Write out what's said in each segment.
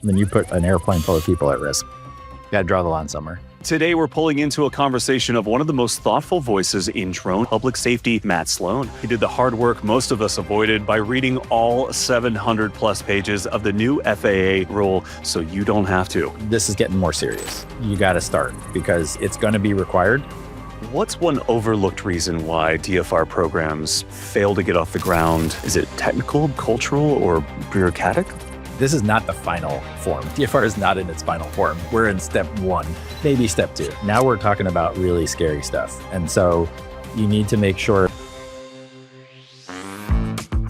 then you put an airplane full of people at risk. Got to draw the line somewhere. Today, we're pulling into a conversation of one of the most thoughtful voices in drone public safety, Matt Sloan. He did the hard work most of us avoided by reading all 700 plus pages of the new FAA rule, so you don't have to. This is getting more serious. You got to start because it's going to be required. What's one overlooked reason why DFR programs fail to get off the ground? Is it technical, cultural, or bureaucratic? This is not the final form. DFR is not in its final form. We're in step 1, maybe step 2. Now we're talking about really scary stuff. And so you need to make sure.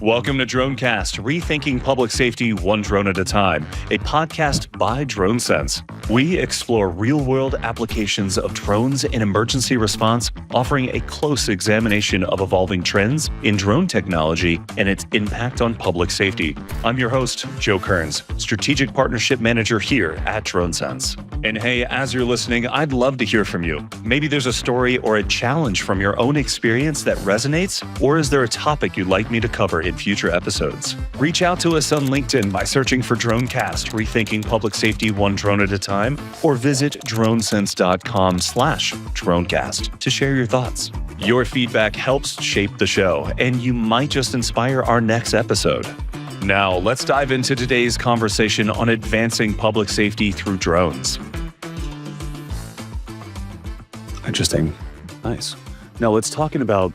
Welcome to Dronecast, rethinking public safety one drone at a time, a podcast by DroneSense. We explore real-world applications of drones in emergency response, offering a close examination of evolving trends in drone technology and its impact on public safety. I'm your host, Joe Kearns, Strategic Partnership Manager here at DroneSense. And hey, as you're listening, I'd love to hear from you. Maybe there's a story or a challenge from your own experience that resonates, or is there a topic you'd like me to cover in future episodes? Reach out to us on LinkedIn by searching for Dronecast, rethinking public safety one drone at a time, or visit dronesense.com/Dronecast to share your thoughts. Your feedback helps shape the show, and you might just inspire our next episode. Now, let's dive into today's conversation on advancing public safety through drones. Interesting. Nice. Now let's talk about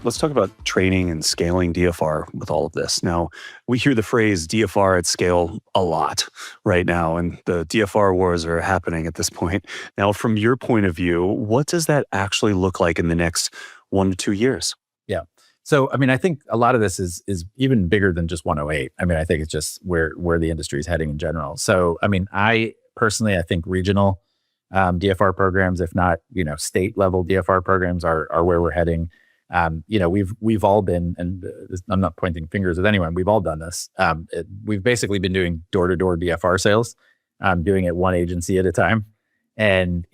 training and scaling DFR with all of this. Now, we hear the phrase DFR at scale a lot right now, and the DFR wars are happening at this point. Now, from your point of view, what does that actually look like in the next 1 to 2 years? Yeah. So, I mean, I think a lot of this is even bigger than just 108. I mean, I think it's just where the industry is heading in general. So, I mean, I think regional DFR programs, if not, state level DFR programs are where we're heading. We've all been, and I'm not pointing fingers at anyone, we've all done this. We've basically been doing door-to-door DFR sales, doing it one agency at a time. And,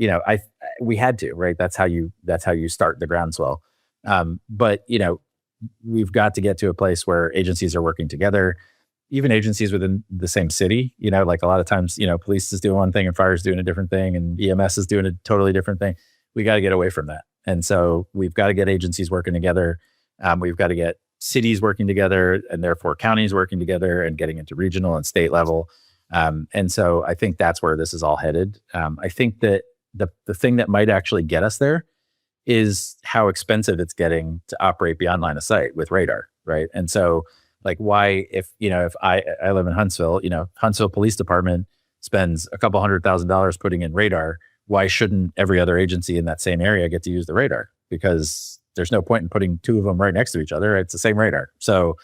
we had to, right? That's how you start the groundswell. But we've got to get to a place where agencies are working together, even agencies within the same city. Like a lot of times, police is doing one thing and fire is doing a different thing and EMS is doing a totally different thing. We got to get away from that. And so we've got to get agencies working together. We've got to get cities working together and therefore counties working together and getting into regional and state level. And so I think that's where this is all headed. I think that the thing that might actually get us there is how expensive it's getting to operate beyond line of sight with radar, right? And so, like, why, if I live in Huntsville, Huntsville Police Department spends a couple $100,000 putting in radar, why shouldn't every other agency in that same area get to use the radar? Because there's no point in putting two of them right next to each other. It's the same radar. So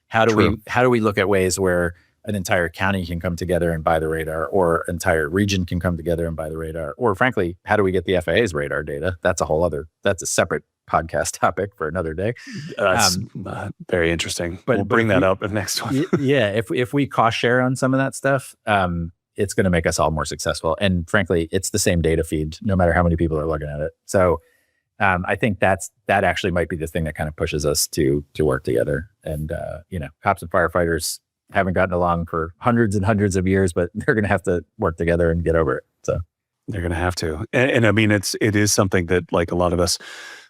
how do we look at ways where an entire county can come together and buy the radar, or entire region can come together and buy the radar? Or frankly, how do we get the FAA's radar data? That's a separate podcast topic for another day. That's very interesting. But we'll bring that up in the next one. Yeah. If we cost share on some of that stuff, it's going to make us all more successful. And frankly, it's the same data feed, no matter how many people are looking at it. So I think that actually might be the thing that kind of pushes us to work together. And, cops and firefighters haven't gotten along for hundreds and hundreds of years, but they're going to have to work together and get over it. So they're going to have to. And I mean, it is something that, like, a lot of us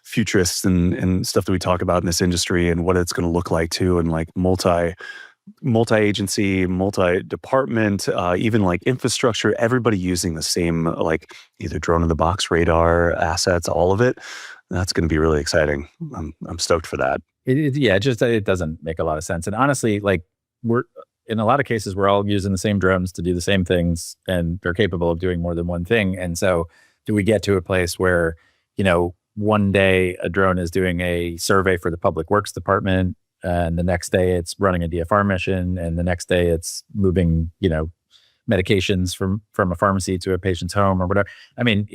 futurists and stuff that we talk about in this industry and what it's going to look like too, and like multi-agency, multi-department, even like infrastructure, everybody using the same, like, either drone-in-the-box radar assets, all of it. That's going to be really exciting. I'm stoked for that. It doesn't make a lot of sense. And honestly, like, we're in a lot of cases, we're all using the same drones to do the same things, and they're capable of doing more than one thing. And so do we get to a place where, one day a drone is doing a survey for the public works department, and the next day it's running a DFR mission, and the next day it's moving, medications from a pharmacy to a patient's home or whatever. I mean,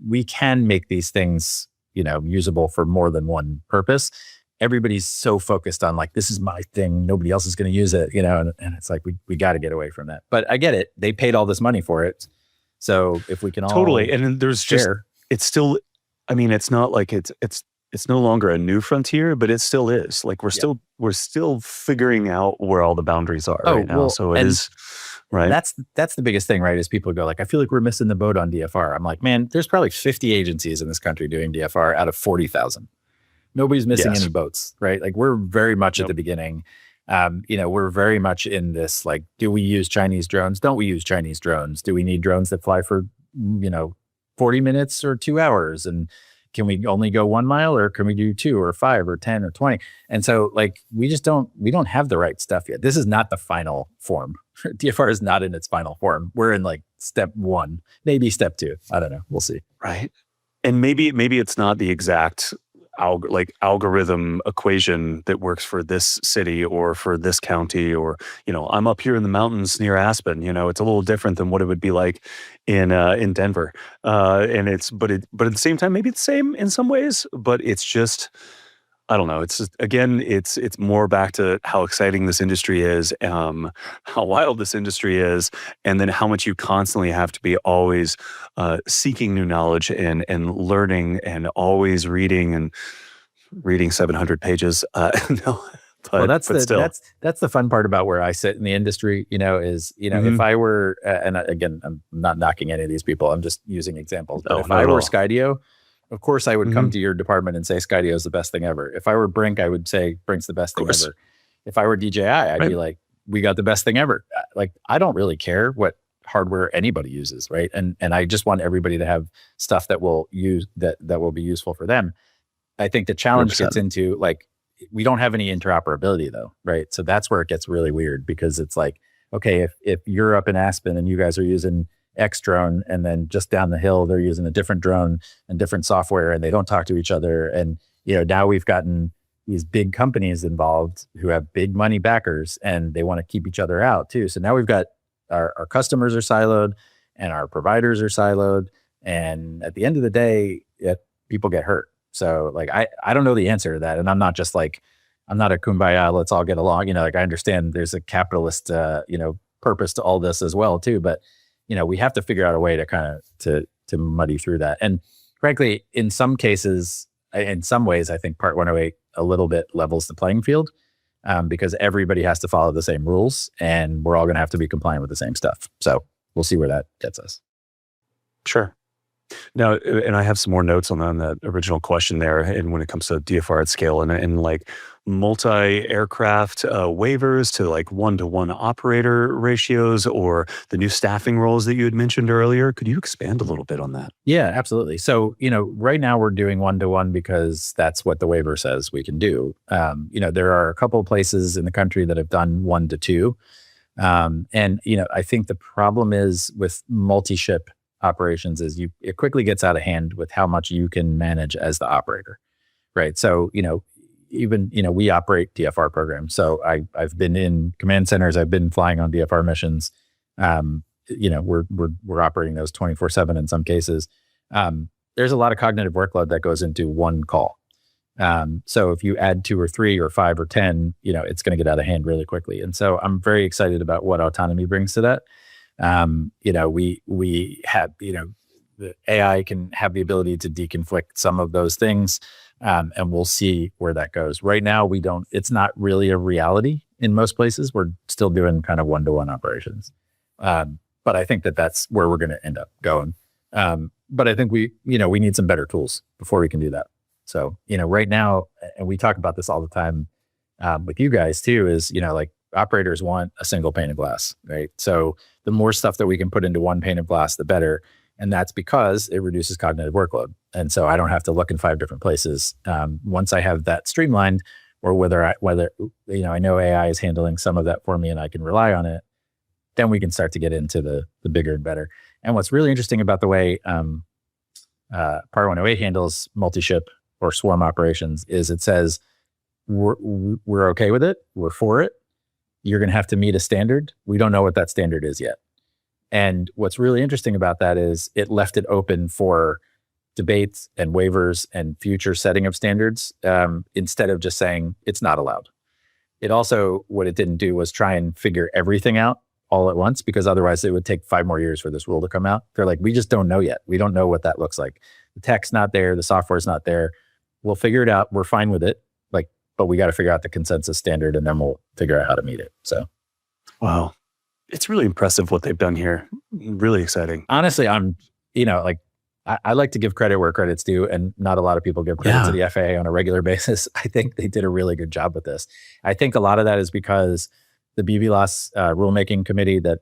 we can make these things, usable for more than one purpose. Everybody's so focused on, like, this is my thing, nobody else is going to use it, and it's like, we got to get away from that. But I get it. They paid all this money for it. So if we can all totally. And then there's share, it's still, I mean, it's not like it's no longer a new frontier, but it still is. Like, we're still figuring out where all the boundaries are right now. So it is Right. That's the biggest thing, right? Is people go like, I feel like we're missing the boat on DFR. I'm like, man, there's probably 50 agencies in this country doing DFR out of 40,000. Nobody's missing Yes. any boats, right? Like we're very much at Nope. the beginning. We're very much in this, like, do we use Chinese drones? Don't we use Chinese drones? Do we need drones that fly for, 40 minutes or 2 hours? And can we only go 1 mile, or can we do 2 or 5 or 10 or 20? And so like, we don't have the right stuff yet. This is not the final form. DFR is not in its final form. We're in like step 1, maybe step 2. I don't know. We'll see. Right. And maybe it's not the exact algorithm equation that works for this city or for this county, or I'm up here in the mountains near Aspen. It's a little different than what it would be like in Denver. And but at the same time, maybe it's the same in some ways, but it's just, I don't know. It's just, again, it's more back to how exciting this industry is, how wild this industry is, and then how much you constantly have to be always seeking new knowledge and learning and always reading 700 pages. No, Well, that's still. that's the fun part about where I sit in the industry. If I were, and again, I'm not knocking any of these people. I'm just using examples. But if I were Skydio, of course, I would come to your department and say Skydio is the best thing ever. If I were Brink, I would say Brink's the best thing ever. If I were DJI, I'd be like, we got the best thing ever. Like, I don't really care what hardware anybody uses, right? And I just want everybody to have stuff that will will be useful for them. I think the challenge 100%. gets into like, we don't have any interoperability though, right? So that's where it gets really weird, because it's like, okay, if you're up in Aspen and you guys are using X drone, and then just down the hill they're using a different drone and different software, and they don't talk to each other, and now we've gotten these big companies involved who have big money backers, and they want to keep each other out too. So now we've got our customers are siloed and our providers are siloed, and at the end of the day, people get hurt. So like, I don't know the answer to that, and I'm not just like, I'm not a kumbaya, let's all get along. Like, I understand there's a capitalist purpose to all this as well too, but we have to figure out a way to kind of to muddy through that. And frankly, in some cases, in some ways, I think Part 108 a little bit levels the playing field, because everybody has to follow the same rules, and we're all going to have to be compliant with the same stuff. So we'll see where that gets us. Sure. Now, and I have some more notes on that original question there, and when it comes to DFR at scale and like multi-aircraft waivers to like 1-to-1 operator ratios, or the new staffing roles that you had mentioned earlier. Could you expand a little bit on that? Yeah, absolutely. So, right now we're doing 1-to-1 because that's what the waiver says we can do. There are a couple of places in the country that have done 1-to-2. And I think the problem is with multi-ship operations is it quickly gets out of hand with how much you can manage as the operator, right? So, even, we operate DFR programs. So I've been in command centers, I've been flying on DFR missions. We're operating those 24/7 in some cases. There's a lot of cognitive workload that goes into one call. So if you add 2 or 3 or 5 or 10, it's going to get out of hand really quickly. And so I'm very excited about what Autonomy brings to that. We have, the AI can have the ability to deconflict some of those things. And we'll see where that goes. Right now, it's not really a reality in most places. We're still doing kind of 1-to-1 operations. But I think that's where we're going to end up going. But I think we need some better tools before we can do that. So, right now, and we talk about this all the time with you guys too, is, like, operators want a single pane of glass, right? So the more stuff that we can put into one pane of glass, the better. And that's because it reduces cognitive workload. And so I don't have to look in 5 different places. Once I have that streamlined, or whether I know AI is handling some of that for me and I can rely on it, then we can start to get into the bigger and better. And what's really interesting about the way Part 108 handles multi-ship or swarm operations is it says, we're okay with it, we're for it. You're going to have to meet a standard. We don't know what that standard is yet. And what's really interesting about that is it left it open for debates and waivers and future setting of standards, instead of just saying it's not allowed. It also, what it didn't do was try and figure everything out all at once, because otherwise it would take 5 more years for this rule to come out. They're like, we just don't know yet. We don't know what that looks like. The tech's not there. The software's not there. We'll figure it out. We're fine with it. But we got to figure out the consensus standard, and then we'll figure out how to meet it. So, wow. It's really impressive what they've done here. Really exciting. Honestly, like I like to give credit where credit's due, and not a lot of people give credit to the FAA on a regular basis. I think they did a really good job with this. I think a lot of that is because the BVLOS rulemaking committee that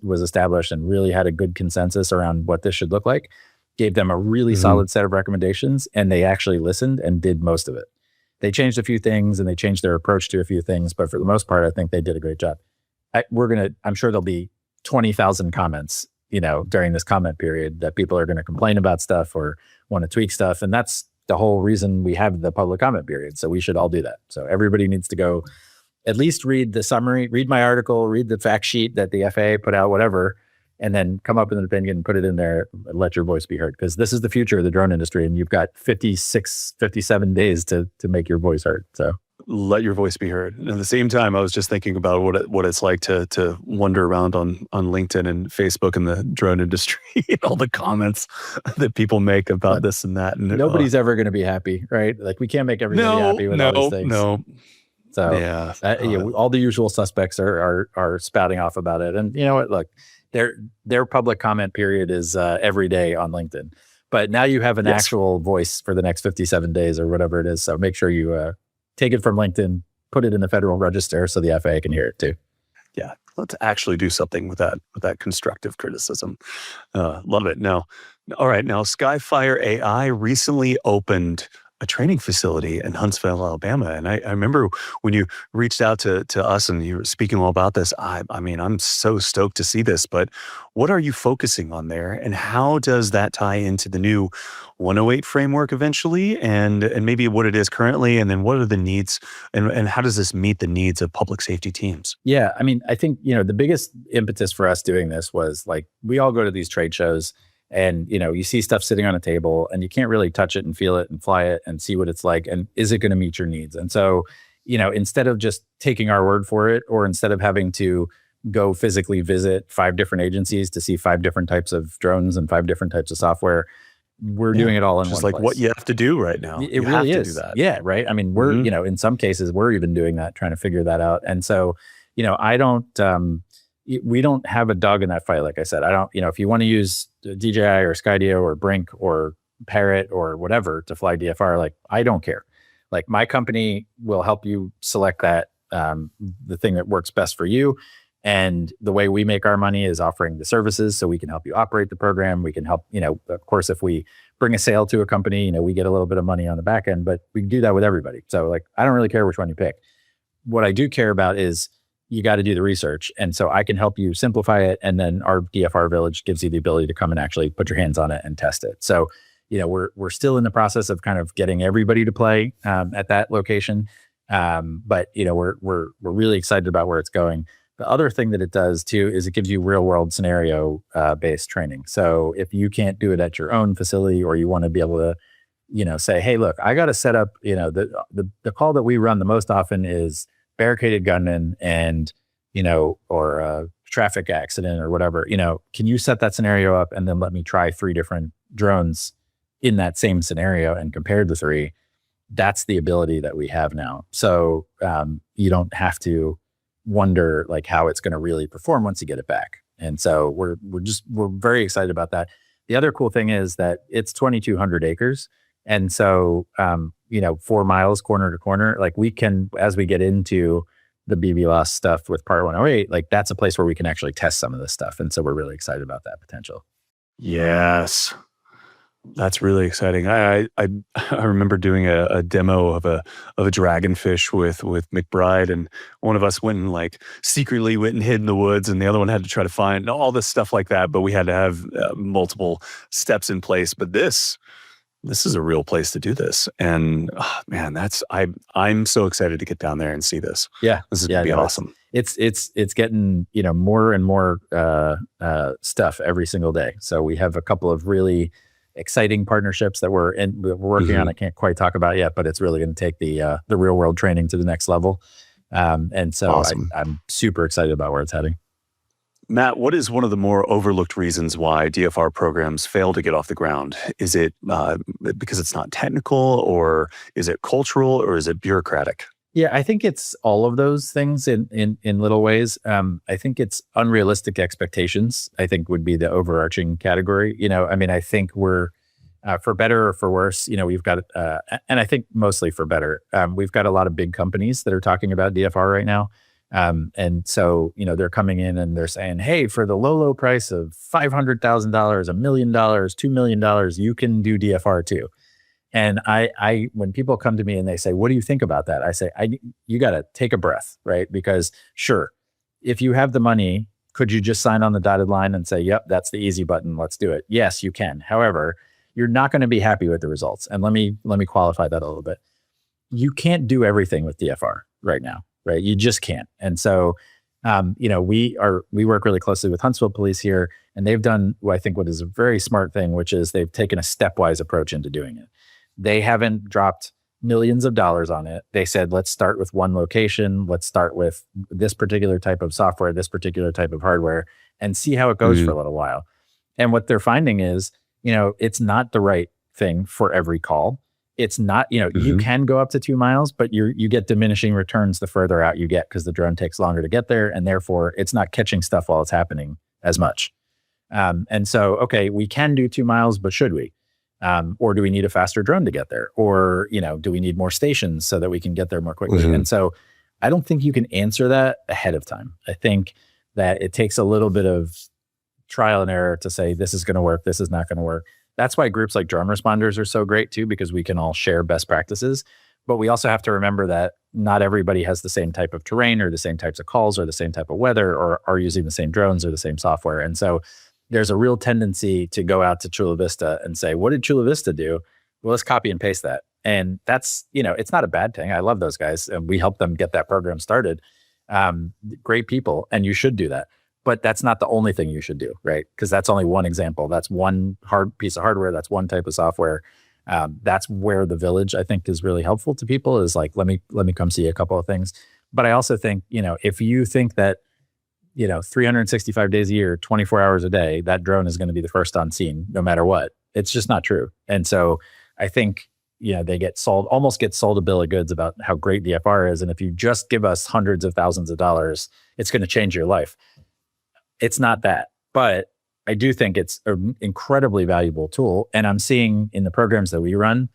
was established and really had a good consensus around what this should look like, gave them a really solid set of recommendations, and they actually listened and did most of it. They changed a few things and they changed their approach to a few things, but for the most part, I think they did a great job. I'm sure there'll be 20,000 comments, during this comment period that people are going to complain about stuff or want to tweak stuff. And that's the whole reason we have the public comment period. So we should all do that. So everybody needs to go at least read the summary, read my article, read the fact sheet that the FAA put out, whatever, and then come up with an opinion and put it in there and let your voice be heard. Because this is the future of the drone industry, and you've got 57 days to make your voice heard. So let your voice be heard. And at the same time, I was just thinking about what it's like to wander around on LinkedIn and Facebook in the drone industry and all the comments that people make about this and that. And nobody's ever going to be happy, right? Like, we can't make everybody happy with all these things. So all the usual suspects are spouting off about it. And you know what? Look, their public comment period is every day on LinkedIn. But now you have an actual voice for the next 57 days or whatever it is. So make sure you take it from LinkedIn, put it in the Federal Register so the FAA can hear it too. Yeah, let's actually do something with that constructive criticism. Love it. Now, all right. Now, Skyfire AI recently opened a training facility in Huntsville, Alabama. And I remember when you reached out to us and you were speaking all about this, I mean, I'm so stoked to see this, but what are you focusing on there? And how does that tie into the new 108 framework eventually? And maybe what it is currently, and then what are the needs and how does this meet the needs of public safety teams? Yeah, I mean, I think, the biggest impetus for us doing this was, like, we all go to these trade shows and, you see stuff sitting on a table and you can't really touch it and feel it and fly it and see what it's like. And is it going to meet your needs? And so, instead of just taking our word for it, or instead of having to go physically visit 5 different agencies to see 5 different types of drones and 5 different types of software, we're doing it all in one place. Just like what you have to do we really is. Do that. Yeah, right. I mean, we're, in some cases, we're even doing that, trying to figure that out. And so, we don't have a dog in that fight. Like I said, I don't, if you want to use DJI or Skydio or Brink or Parrot or whatever to fly DFR, like, I don't care. Like, my company will help you select that, the thing that works best for you. And the way we make our money is offering the services, so we can help you operate the program. We can help, of course, if we bring a sale to a company, we get a little bit of money on the back end, but we can do that with everybody. So, like, I don't really care which one you pick. What I do care about is you got to do the research. And so I can help you simplify it. And then our DFR Village gives you the ability to come and actually put your hands on it and test it. So, we're still in the process of kind of getting everybody to play at that location. But, we're really excited about where it's going. The other thing that it does too is it gives you real world scenario based training. So if you can't do it at your own facility, or you want to be able to, say, hey, look, I got to set up, the call that we run the most often is barricaded gunman and, or a traffic accident or whatever, can you set that scenario up and then let me try 3 different drones in that same scenario and compare the 3? That's the ability that we have now. So you don't have to wonder, like, how it's going to really perform once you get it back. And so we're very excited about that. The other cool thing is that it's 2,200 acres. And so, 4 miles corner to corner, like, we can, as we get into the BVLOS stuff with Part 108, like, that's a place where we can actually test some of this stuff. And so we're really excited about that potential. Yes. That's really exciting. I remember doing a demo of a dragonfish with McBride, and one of us went and secretly went and hid in the woods, and the other one had to try to find all this stuff like that. But we had to have multiple steps in place. But this is a real place to do this, and man, I'm so excited to get down there and see this. Yeah, this is gonna be awesome. It's getting more and more stuff every single day. So we have a couple of really exciting partnerships that we're working on. I can't quite talk about yet, but it's really going to take the real world training to the next level. And so awesome. I'm super excited about where it's heading. Matt, what is one of the more overlooked reasons why DFR programs fail to get off the ground? Is it because it's not technical, or is it cultural, or is it bureaucratic? Yeah, I think it's all of those things in little ways. I think it's unrealistic expectations, I think would be the overarching category. I mean, I think we're for better or for worse, we've got, and I think mostly for better, we've got a lot of big companies that are talking about DFR right now. And so, they're coming in and they're saying, hey, for the low price of $500,000, $1 million, $2 million, you can do DFR too. And I, when people come to me and they say, what do you think about that? I say, you got to take a breath, right? Because sure, if you have the money, could you just sign on the dotted line and say, yep, that's the easy button, let's do it? Yes, you can. However, you're not going to be happy with the results. And let me qualify that a little bit. You can't do everything with DFR right now, right? You just can't. And so, we work really closely with Huntsville police here, and they've done what is a very smart thing, which is they've taken a stepwise approach into doing it. They haven't dropped millions of dollars on it. They said, let's start with one location. Let's start with this particular type of software, this particular type of hardware, and see how it goes for a little while. And what they're finding is, it's not the right thing for every call. It's not, you can go up to 2 miles, but you get diminishing returns the further out you get because the drone takes longer to get there. And therefore it's not catching stuff while it's happening as much. And so, okay, we can do 2 miles, but should we? Or do we need a faster drone to get there? Or, do we need more stations so that we can get there more quickly? And so I don't think you can answer that ahead of time. I think that it takes a little bit of trial and error to say, this is going to work, this is not going to work. That's why groups like drone responders are so great too, because we can all share best practices. But we also have to remember that not everybody has the same type of terrain or the same types of calls or the same type of weather or are using the same drones or the same software. And so there's a real tendency to go out to Chula Vista and say, what did Chula Vista do? Well, let's copy and paste that. And that's, it's not a bad thing. I love those guys. And we helped them get that program started. Great people. And you should do that. But that's not the only thing you should do, right? Because that's only one example. That's one hard piece of hardware. That's one type of software. That's where the Village, I think, is really helpful to people, is like, let me come see a couple of things. But I also think, if you think that, 365 days a year, 24 hours a day, that drone is going to be the first on scene, no matter what, it's just not true. And so I think, they almost get sold a bill of goods about how great DFR is. And if you just give us hundreds of thousands of dollars, it's going to change your life. It's not that, but I do think it's an incredibly valuable tool. And I'm seeing in the programs that we run,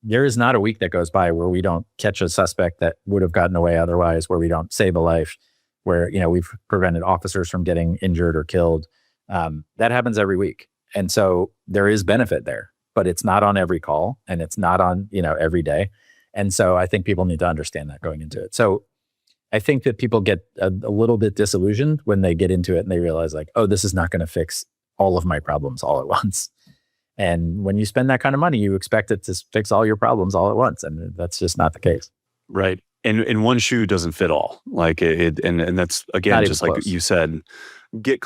there is not a week that goes by where we don't catch a suspect that would have gotten away otherwise, where we don't save a life, where, we've prevented officers from getting injured or killed. That happens every week. And so there is benefit there, but it's not on every call and it's not on, every day. And so I think people need to understand that going into it. So I think that people get a little bit disillusioned when they get into it and they realize like, oh, this is not going to fix all of my problems all at once. And when you spend that kind of money, you expect it to fix all your problems all at once. And that's just not the case. Right. And one shoe doesn't fit all. Like and that's, again, just like you said, get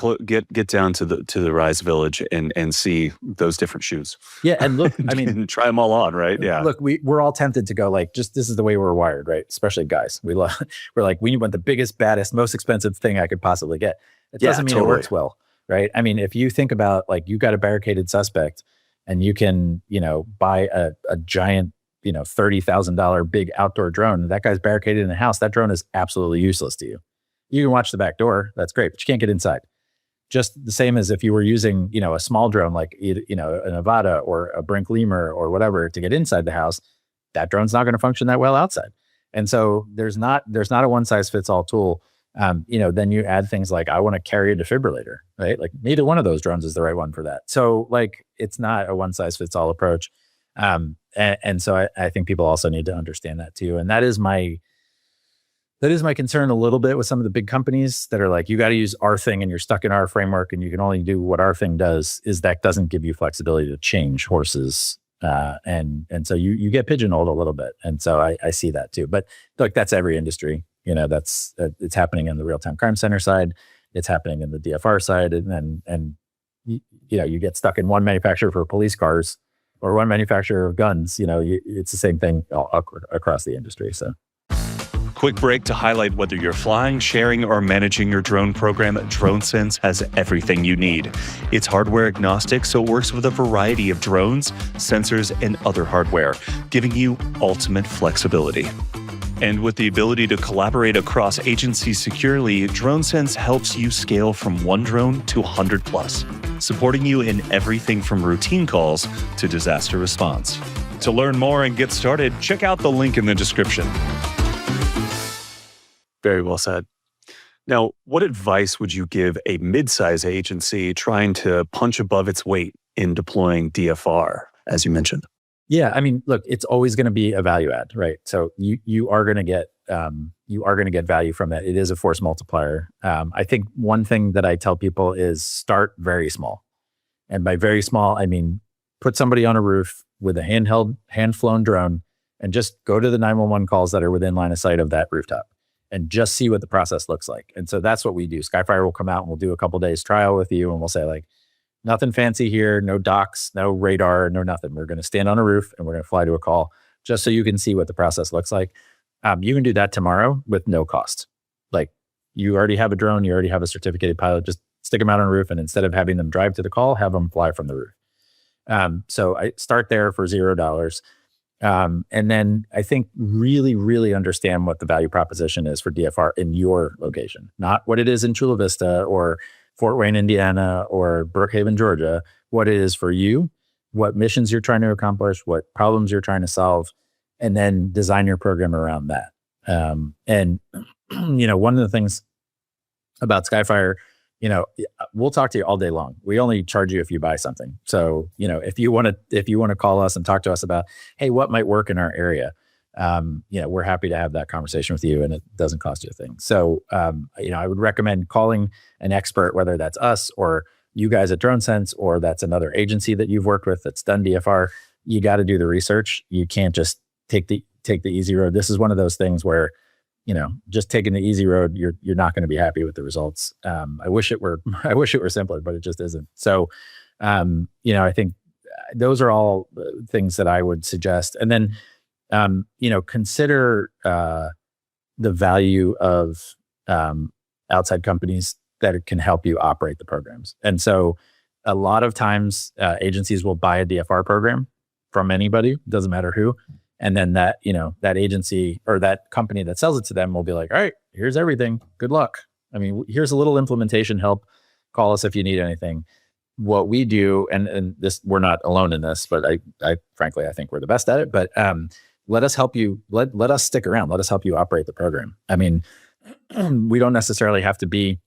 down to the Rise Village and see those different shoes. Yeah. And look, I mean, try them all on, right? Yeah. Look, we're all tempted to go like, just, this is the way we're wired, right? Especially guys. We're like, we want the biggest, baddest, most expensive thing I could possibly get. It doesn't mean it works well, right? I mean, if you think about like, you got a barricaded suspect and you can, buy a giant, $30,000 big outdoor drone, that guy's barricaded in a house, that drone is absolutely useless to you. You can watch the back door, that's great, but you can't get inside. Just the same as if you were using, a small drone like, a Nevada or a Brink Lemur or whatever to get inside the house, that drone's not going to function that well outside. And so there's not a one size fits all tool. Then you add things like, I want to carry a defibrillator, right? Like neither one of those drones is the right one for that. So like, it's not a one size fits all approach. And so I think people also need to understand that too. And that is my concern a little bit with some of the big companies that are like, you got to use our thing and you're stuck in our framework and you can only do what our thing does, is that doesn't give you flexibility to change horses. And so you get pigeonholed a little bit. And so I see that too. But look, that's every industry. It's happening in the real-time crime center side. It's happening in the DFR side. And you get stuck in one manufacturer for police cars or one manufacturer of guns. It's the same thing across the industry. So. Quick break to highlight whether you're flying, sharing, or managing your drone program. DroneSense has everything you need. It's hardware agnostic, so it works with a variety of drones, sensors, and other hardware, giving you ultimate flexibility. And with the ability to collaborate across agencies securely, DroneSense helps you scale from 1 drone to 100 plus, supporting you in everything from routine calls to disaster response. To learn more and get started, check out the link in the description. Very well said. Now, what advice would you give a midsize agency trying to punch above its weight in deploying DFR, as you mentioned? Yeah, I mean, look, it's always going to be a value add, right? So you are going to get value from that. It is a force multiplier. I think one thing that I tell people is start very small, and by very small, I mean put somebody on a roof with a handheld, hand-flown drone, and just go to the 911 calls that are within line of sight of that rooftop, and just see what the process looks like. And so that's what we do. Skyfire will come out and we'll do a couple days trial with you, and we'll say like, nothing fancy here, no docks, no radar, no nothing. We're going to stand on a roof and we're going to fly to a call just so you can see what the process looks like. You can do that tomorrow with no cost. Like you already have a drone, you already have a certificated pilot, just stick them out on a roof, and instead of having them drive to the call, have them fly from the roof. So I start there for $0. And then I think really, really understand what the value proposition is for DFR in your location, not what it is in Chula Vista or Fort Wayne, Indiana, or Brookhaven, Georgia, what it is for you, what missions you're trying to accomplish, what problems you're trying to solve, and then design your program around that. And, one of the things about Skyfire, we'll talk to you all day long. We only charge you if you buy something. So, if you want to call us and talk to us about, hey, what might work in our area, we're happy to have that conversation with you, and it doesn't cost you a thing. So, I would recommend calling an expert, whether that's us or you guys at DroneSense, or that's another agency that you've worked with that's done DFR. You got to do the research. You can't just take the easy road. This is one of those things where, just taking the easy road, you're not going to be happy with the results. I wish it were simpler, but it just isn't. So, I think those are all things that I would suggest. And then, consider the value of outside companies that can help you operate the programs. And so a lot of times agencies will buy a DFR program from anybody, doesn't matter who. And then that agency or that company that sells it to them will be like, all right, here's everything. Good luck. I mean, here's a little implementation help. Call us if you need anything. What we do, and this, we're not alone in this, but I frankly, I think we're the best at it, but let us help you. Let us stick around. Let us help you operate the program. I mean, we don't necessarily have to be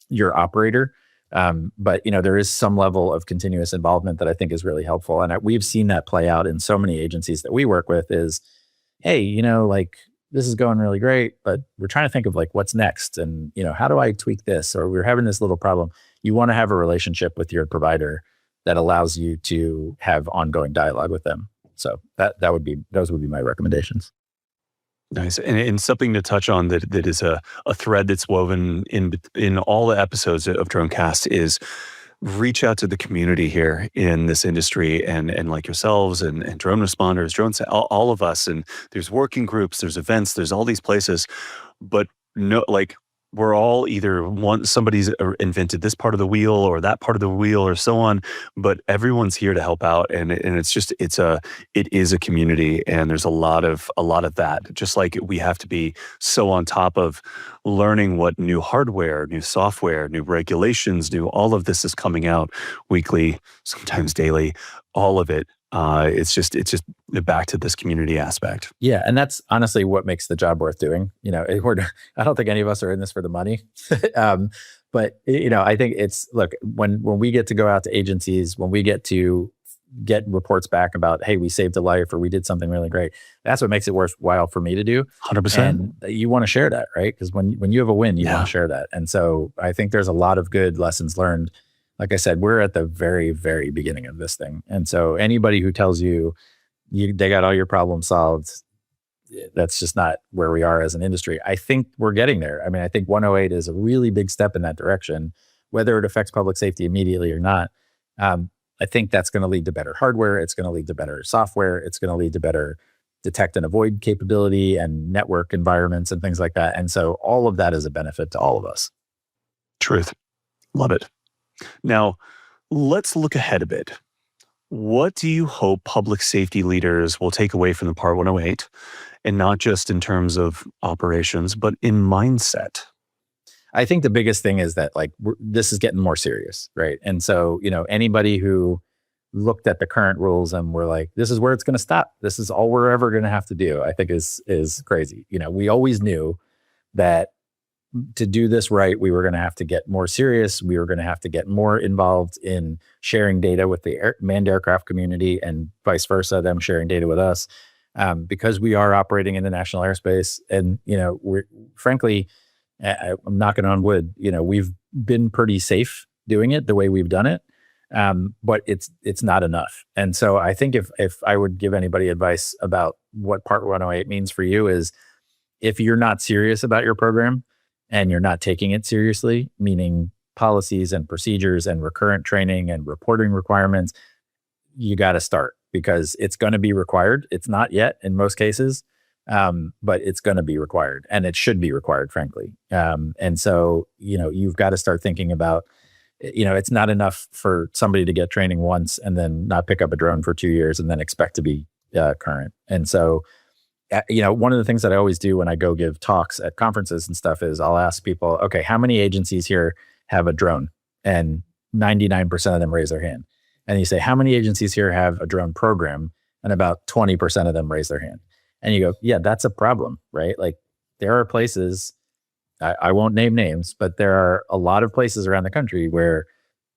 your operator, but there is some level of continuous involvement that I think is really helpful. And we've seen that play out in so many agencies that we work with. Is, hey, like this is going really great, but we're trying to think of like what's next, and how do I tweak this? Or we're having this little problem. You want to have a relationship with your provider that allows you to have ongoing dialogue with them. So those would be my recommendations. Nice. And something to touch on that is a thread that's woven in all the episodes of Dronecast is reach out to the community here in this industry and like yourselves and drone responders, all of us. And there's working groups, there's events, there's all these places, but we're all either somebody's invented this part of the wheel or that part of the wheel or so on, but everyone's here to help out. And it is a community, and there's a lot of that. Just like we have to be so on top of learning what new hardware, new software, new regulations, all of this is coming out weekly, sometimes daily, all of it. It's just back to this community aspect. Yeah, and that's honestly what makes the job worth doing. I don't think any of us are in this for the money, but I think it's when we get to go out to agencies, when we get to get reports back about, hey, we saved a life or we did something really great. That's what makes it worthwhile for me to do. 100%. And you want to share that, right? Because when you have a win, you want to share that. And so I think there's a lot of good lessons learned. Like I said, we're at the very, very beginning of this thing. And so anybody who tells you they got all your problems solved, that's just not where we are as an industry. I think we're getting there. I mean, I think 108 is a really big step in that direction, whether it affects public safety immediately or not. I think that's going to lead to better hardware. It's going to lead to better software. It's going to lead to better detect and avoid capability and network environments and things like that. And so all of that is a benefit to all of us. Truth. Love it. Now, let's look ahead a bit. What do you hope public safety leaders will take away from the Part 108, and not just in terms of operations, but in mindset? I think the biggest thing is that like this is getting more serious, right? And so, anybody who looked at the current rules and were like, this is where it's going to stop. This is all we're ever going to have to do, I think is crazy. We always knew that to do this right, we were going to have to get more serious. We were going to have to get more involved in sharing data with the manned aircraft community and vice versa, them sharing data with us, because we are operating in the national airspace. And, we're frankly, I'm knocking on wood, we've been pretty safe doing it the way we've done it. But it's not enough. And so I think if I would give anybody advice about what Part 108 means for you is if you're not serious about your program and you're not taking it seriously, meaning policies and procedures and recurrent training and reporting requirements, you got to start because it's going to be required. It's not yet in most cases, but it's going to be required and it should be required, frankly. And so, you've got to start thinking about, it's not enough for somebody to get training once and then not pick up a drone for 2 years and then expect to be current. And so, one of the things that I always do when I go give talks at conferences and stuff is I'll ask people, okay, how many agencies here have a drone? And 99% of them raise their hand. And you say, how many agencies here have a drone program? And about 20% of them raise their hand. And you go, yeah, that's a problem, right? Like there are places, I won't name names, but there are a lot of places around the country where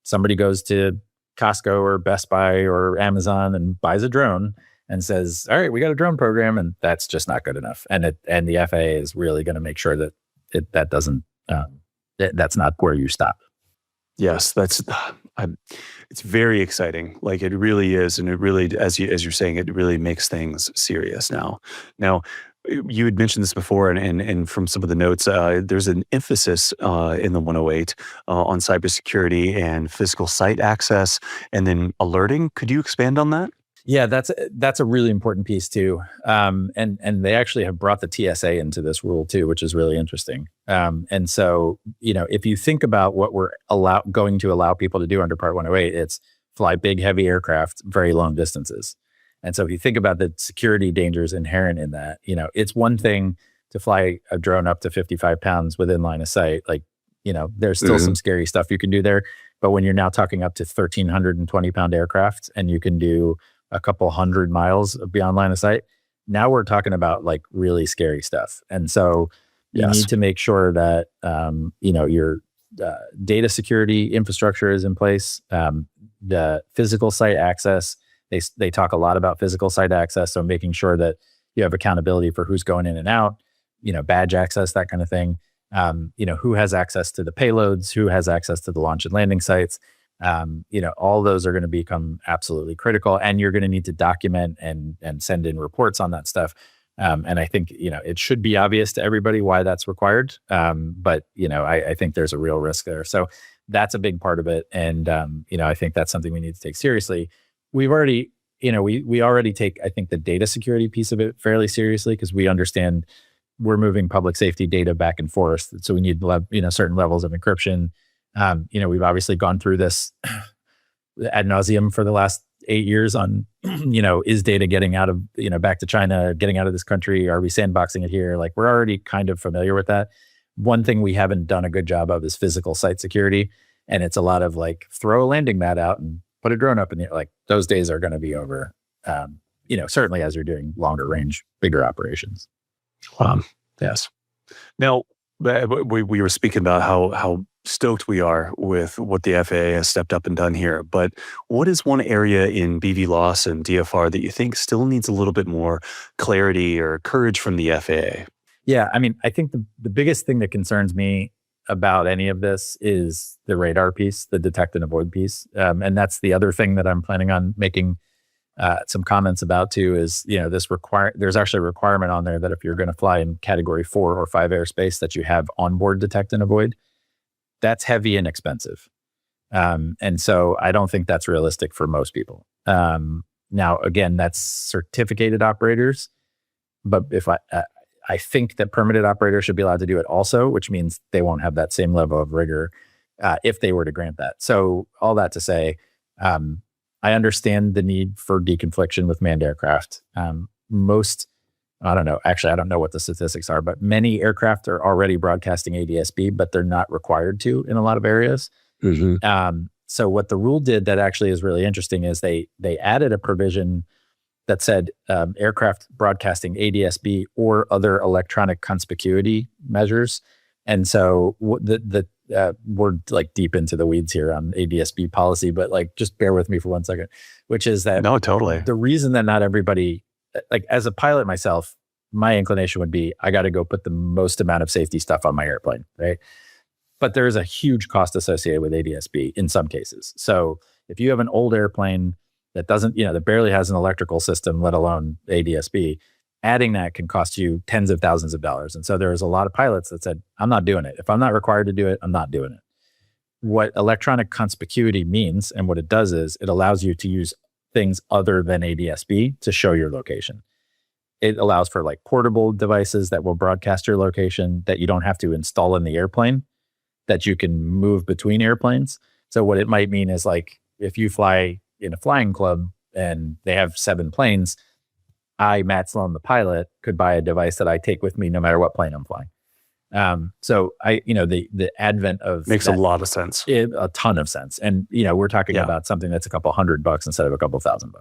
somebody goes to Costco or Best Buy or Amazon and buys a drone and says, all right, we got a drone program, and that's just not good enough. And the FAA is really going to make sure that that doesn't, that's not where you stop. Yes, it's very exciting. Like it really is. And it really, as you're saying, it really makes things serious now. Now, you had mentioned this before, and from some of the notes, there's an emphasis in the 108 on cybersecurity and physical site access, and then alerting. Could you expand on that? Yeah, that's a really important piece too. And they actually have brought the TSA into this rule too, which is really interesting. And so, if you think about what we're going to allow people to do under Part 108, it's fly big, heavy aircraft, very long distances. And so if you think about the security dangers inherent in that, it's one thing to fly a drone up to 55 pounds within line of sight. Like, there's still some scary stuff you can do there. But when you're now talking up to 1,320 pound aircraft and you can do a couple 100 miles beyond line of sight, now we're talking about like really scary stuff. And so you need to make sure that, your data security infrastructure is in place, the physical site access. They talk a lot about physical site access. So making sure that you have accountability for who's going in and out, badge access, that kind of thing. Who has access to the payloads, who has access to the launch and landing sites. All those are going to become absolutely critical, and you're going to need to document and send in reports on that stuff. And I think, it should be obvious to everybody why that's required. But I think there's a real risk there. So that's a big part of it. And, I think that's something we need to take seriously. We've already, we already take, I think, the data security piece of it fairly seriously because we understand we're moving public safety data back and forth. So we need, certain levels of encryption. We've obviously gone through this ad nauseum for the last 8 years on, is data getting out of, back to China, getting out of this country? Are we sandboxing it here? Like we're already kind of familiar with that. One thing we haven't done a good job of is physical site security. And it's a lot of like throw a landing mat out and put a drone up in the air. Like those days are going to be over, certainly as you're doing longer range, bigger operations. Yes. Now, we were speaking about how stoked we are with what the FAA has stepped up and done here. But what is one area in BVLOS and DFR that you think still needs a little bit more clarity or courage from the FAA? Yeah, I think the biggest thing that concerns me about any of this is the radar piece, the detect and avoid piece. And that's the other thing that I'm planning on making some comments about too is, there's actually a requirement on there that if you're going to fly in category 4 or 5 airspace that you have onboard detect and avoid. That's heavy and expensive. And so I don't think that's realistic for most people. Now, again, that's certificated operators, but if I think that permitted operators should be allowed to do it also, which means they won't have that same level of rigor if they were to grant that. So all that to say, I understand the need for deconfliction with manned aircraft. I don't know. Actually, I don't know what the statistics are, but many aircraft are already broadcasting ADS-B, but they're not required to in a lot of areas. So what the rule did that actually is really interesting is they added a provision that said aircraft broadcasting ADS-B or other electronic conspicuity measures. And so we're like deep into the weeds here on ADS-B policy, but like just bear with me for 1 second, which is that No, totally. the reason that not everybody, like as a pilot myself, my inclination would be I got to go put the most amount of safety stuff on my airplane, right? But there is a huge cost associated with ADS-B in some cases. So if you have an old airplane that doesn't, that barely has an electrical system, let alone ADS-B, adding that can cost you tens of thousands of dollars. And so there was a lot of pilots that said, I'm not doing it. If I'm not required to do it, I'm not doing it. What electronic conspicuity means and what it does is it allows you to use things other than ADS-B to show your location. It allows for like portable devices that will broadcast your location that you don't have to install in the airplane, that you can move between airplanes. So what it might mean is like if you fly in a flying club and they have 7 planes, I, Matt Sloan, the pilot, could buy a device that I take with me no matter what plane I'm flying. So the advent of makes a lot of sense. A ton of sense. And, we're talking about something that's a couple $100 instead of a couple $1,000.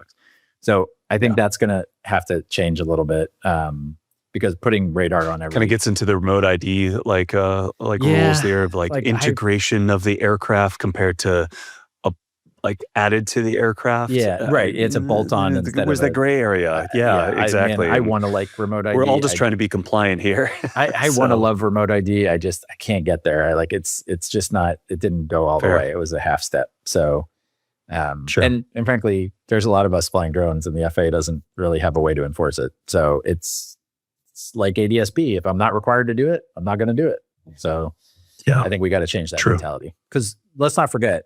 So I think that's going to have to change a little bit because putting radar on every kind of gets into the remote ID rules there of like integration of the aircraft compared to added to the aircraft. Yeah, right. It's a bolt-on. Where's that gray area? Exactly. I want to like remote ID. We're all just trying to be compliant here. I want to love remote ID. I can't get there. It's just not. It didn't go all the way. It was a half step. So, sure. And frankly, there's a lot of us flying drones, and the FAA doesn't really have a way to enforce it. So it's like ADS-B. If I'm not required to do it, I'm not going to do it. So, I think we got to change that mentality. Because let's not forget.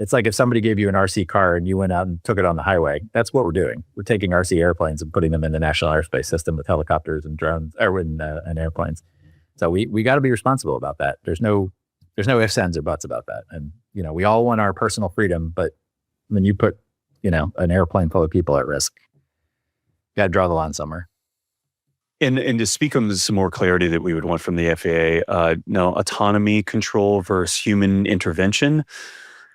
It's like if somebody gave you an RC car and you went out and took it on the highway, that's what we're doing. We're taking RC airplanes and putting them in the national airspace system with helicopters and drones and airplanes. So we got to be responsible about that. There's no ifs, ands, or buts about that. And, we all want our personal freedom, but when you put, an airplane full of people at risk, you got to draw the line somewhere. And to speak on some more clarity that we would want from the FAA, autonomy control versus human intervention.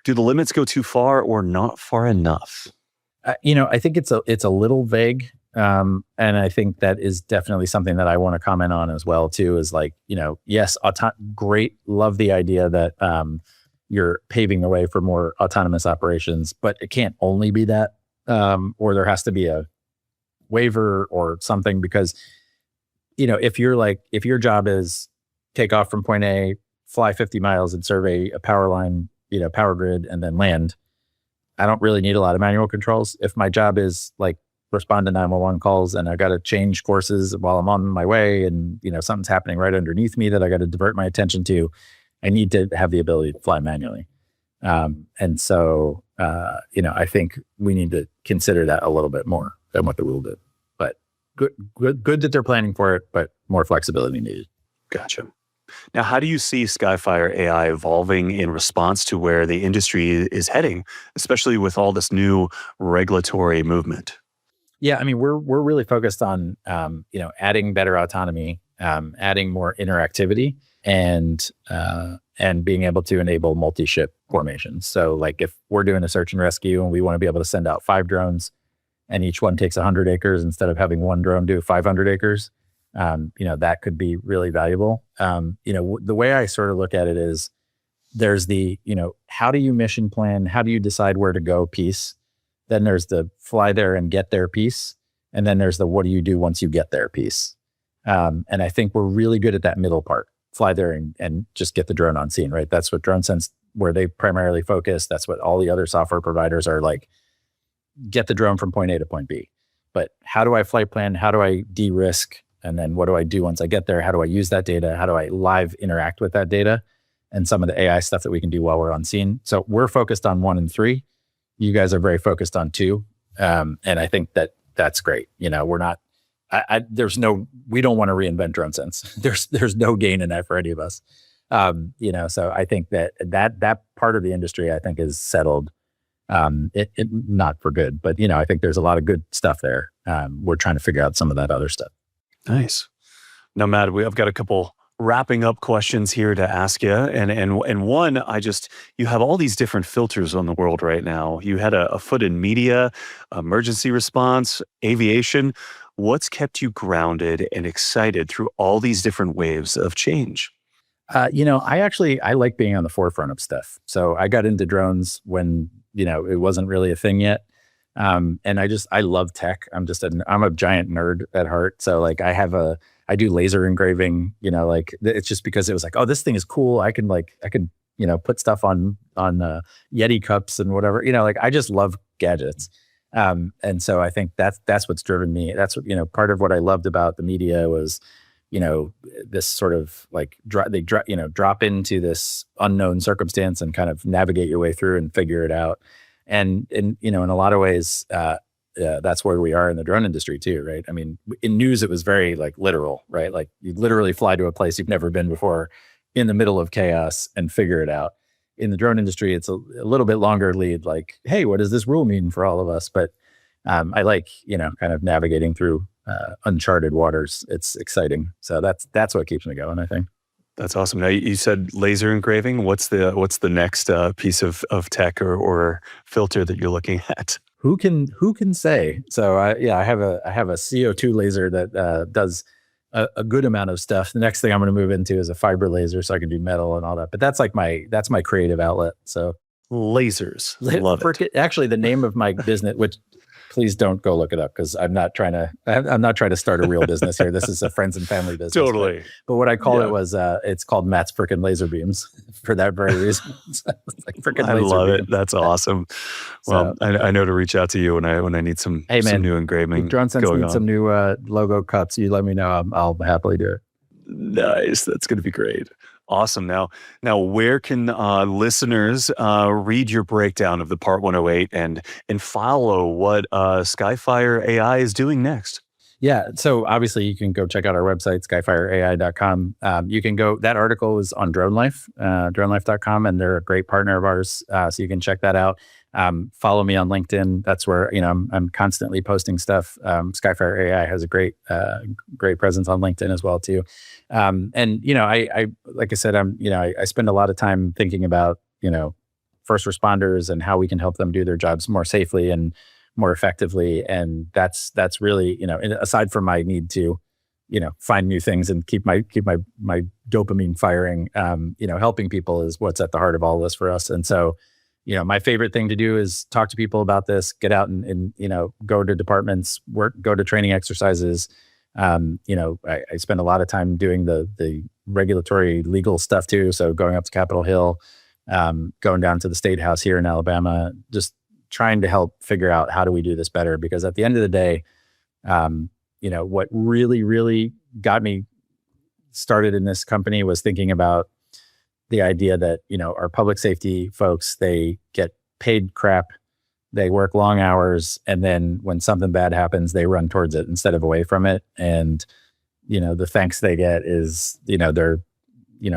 Do the limits go too far or not far enough? I think it's a little vague. And I think that is definitely something that I want to comment on as well too, is like, yes, great. Love the idea that you're paving the way for more autonomous operations, but it can't only be that, or there has to be a waiver or something because, if your job is take off from point A, fly 50 miles and survey a power line, power grid and then land, I don't really need a lot of manual controls. If my job is like respond to 911 calls and I got to change courses while I'm on my way and, something's happening right underneath me that I got to divert my attention to, I need to have the ability to fly manually. And so, I think we need to consider that a little bit more than what the rule did, but good that they're planning for it, but more flexibility needed. Gotcha. Now, how do you see Skyfire AI evolving in response to where the industry is heading, especially with all this new regulatory movement? Yeah, we're really focused on adding better autonomy, adding more interactivity, and being able to enable multi-ship formations. So, like if we're doing a search and rescue and we want to be able to send out 5 drones, and each one takes 100 acres instead of having one drone do 500 acres. That could be really valuable. The way I sort of look at it is there's the, how do you mission plan? How do you decide where to go piece? Then there's the fly there and get there piece. And then there's the, what do you do once you get there piece? And I think we're really good at that middle part, fly there and just get the drone on scene, right? That's what DroneSense, where they primarily focus. That's what all the other software providers are like, get the drone from point A to point B. But how do I flight plan? How do I de-risk? And then what do I do once I get there? How do I use that data? How do I live interact with that data? And some of the AI stuff that we can do while we're on scene. So we're focused on 1 and 3. You guys are very focused on 2. And I think that's great. We're not, we don't want to reinvent DroneSense. There's no gain in that for any of us. So I think that part of the industry, I think, is settled. It not for good, but I think there's a lot of good stuff there. We're trying to figure out some of that other stuff. Nice. Now, Matt, I've got a couple wrapping up questions here to ask you. And one, you have all these different filters on the world right now. You had a foot in media, emergency response, aviation. What's kept you grounded and excited through all these different waves of change? I like being on the forefront of stuff. So I got into drones when, it wasn't really a thing yet. And I love tech. I'm a giant nerd at heart. So like I do laser engraving, it's just because it was like, oh, this thing is cool. I can put stuff on Yeti cups and whatever, I just love gadgets. And so I think that's what's driven me. That's what, part of what I loved about the media was, this sort of like drop into this unknown circumstance and kind of navigate your way through and figure it out. And in a lot of ways, that's where we are in the drone industry too, right? I mean, in news, it was very like literal, right? Like you literally fly to a place you've never been before in the middle of chaos and figure it out. In the drone industry, it's a little bit longer lead, like, hey, what does this rule mean for all of us? But I like, kind of navigating through uncharted waters. It's exciting. So that's what keeps me going, I think. That's awesome. Now you said laser engraving. What's the next piece of tech or filter that you're looking at? Who can say? So I have a CO2 laser that does a good amount of stuff. The next thing I'm going to move into is a fiber laser, so I can do metal and all that. But that's my creative outlet. So lasers, love it. Actually, the name of my business, which please don't go look it up because I'm not trying to start a real business here. This is a friends and family business. Totally. But what I call it was it's called Matt's frickin' laser beams for that very reason. Like frickin' I laser love beams. it. That's awesome. Well, I know to reach out to you when I need some new engraving. DroneSense needs some new logo cups. You let me know. I'll happily do it. Nice. That's going to be great. Awesome. Now, where can listeners read your breakdown of the Part 108 and follow what Skyfire AI is doing next? Yeah. So obviously you can go check out our website, skyfireai.com. You can go, that article is on DroneLife, dronelife.com, and they're a great partner of ours. So you can check that out. Follow me on LinkedIn. That's where, I'm constantly posting stuff. Skyfire AI has a great presence on LinkedIn as well too. I like I said, I spend a lot of time thinking about, first responders and how we can help them do their jobs more safely and more effectively. And that's really, aside from my need to, find new things and keep my dopamine firing, helping people is what's at the heart of all this for us. And so, my favorite thing to do is talk to people about this, get out and go to departments, go to training exercises. I spend a lot of time doing the regulatory legal stuff too. So going up to Capitol Hill, going down to the State House here in Alabama, just trying to help figure out how do we do this better? Because at the end of the day, what really, really got me started in this company was thinking about the idea that, our public safety folks, they get paid crap, they work long hours, and then when something bad happens, they run towards it instead of away from it. And, the thanks they get is, they're,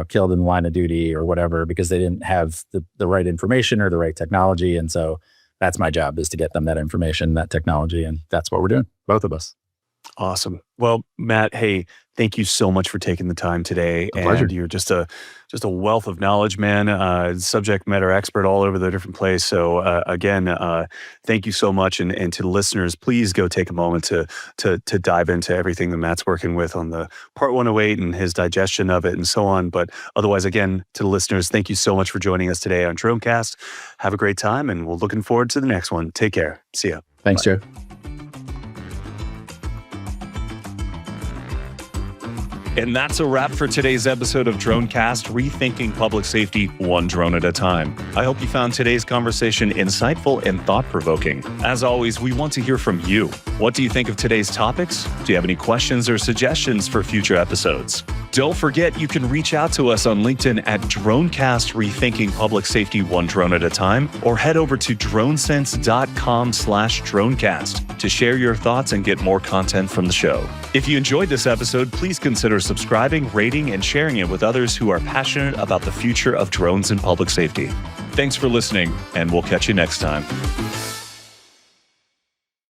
killed in the line of duty or whatever, because they didn't have the right information or the right technology. And so that's my job, is to get them that information, that technology. And that's what we're doing, both of us. Awesome. Well, Matt, hey, thank you so much for taking the time today. A pleasure. And you're just a wealth of knowledge, man. Subject matter expert all over the different place. So again, thank you so much. And to the listeners, please go take a moment to dive into everything that Matt's working with on the Part 108 and his digestion of it and so on. But otherwise, again, to the listeners, thank you so much for joining us today on Dronecast. Have a great time, and we're looking forward to the next one. Take care. See ya. Thanks, Bye. Joe. And that's a wrap for today's episode of Dronecast, rethinking public safety one drone at a time. I hope you found today's conversation insightful and thought-provoking. As always, we want to hear from you. What do you think of today's topics? Do you have any questions or suggestions for future episodes? Don't forget, you can reach out to us on LinkedIn at Dronecast, rethinking public safety one drone at a time, or head over to DroneSense.com/Dronecast to share your thoughts and get more content from the show. If you enjoyed this episode, please consider subscribing, rating, and sharing it with others who are passionate about the future of drones and public safety. Thanks for listening, and we'll catch you next time.